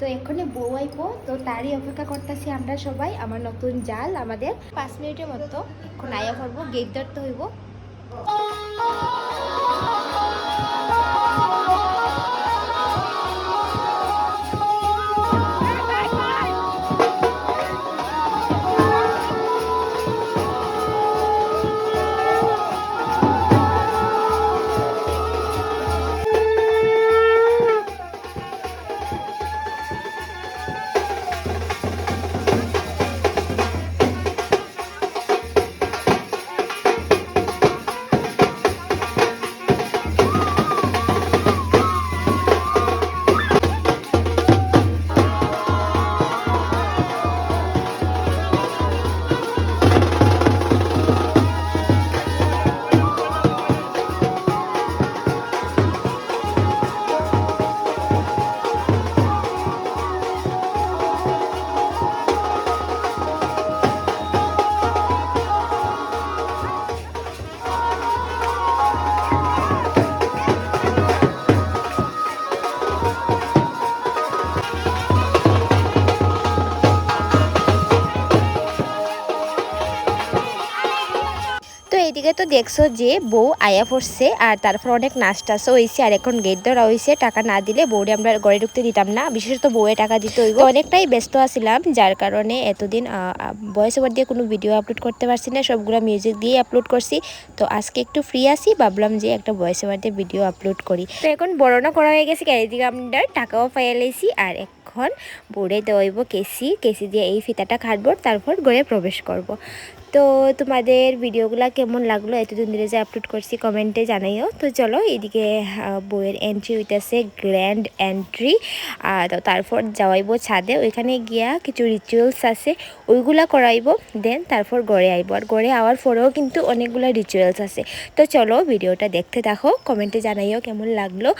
তো এক্ষুনি বউ আইবো, তো তারই অপেক্ষা করতেছি আমরা সবাই। আমার নতুন জাল আমাদের 5 মিনিটের মতো এখন আয়া করবো, গেট ধরতে হইব। তো এইদিকে তো দেখছো যে বউ আয়া পড়ছে, আর তারপর অনেক নাচটাচও হয়েছে, আর এখন গেট ধরা হয়েছে। টাকা না দিলে বউরে আমরা ঘরে ঢুকতে দিতাম না, বিশেষত বউয়ে টাকা দিতে হইব। অনেকটাই ব্যস্ত আছিলাম, যার কারণে এতদিন ভয়েস ওভার দিয়ে কোনো ভিডিও আপলোড করতে পারছি না, সবগুলো মিউজিক দিয়ে আপলোড করছি। তো আজকে একটু ফ্রি আছি, ভাবলাম যে একটা ভয়েস ওভার দিয়ে ভিডিও আপলোড করি। তো এখন বড়না করা হয়ে গেছে, এইদিকে আমরা টাকাও পাইলাইছি। আর এখন বউরে দেওয়াইব কেসি দিয়ে এই ফিতাটা কাটবো, তারপর ঘরে প্রবেশ করব। তো তোমাদের ভিডিওগুলো কেমন লাগলো, এতদিন ধরে যে আপলোড করছি কমেন্টে জানাইও। তো চলো, এদিকে বউয়ের এন্ট্রি হইতেছে, গ্র্যান্ড এন্ট্রি। তো তারপর যাওয়াইব ছাদে, ওইখানে গিয়া কিছু রিচুয়ালস আছে, ওইগুলা করাইব। দেন তারপর ঘরে আইব, আর ঘরে আওয়ার পরেও কিন্তু অনেকগুলো রিচুয়ালস আছে। তো চলো ভিডিওটা দেখতে থাকো, কমেন্টে জানাইও কেমন লাগলো।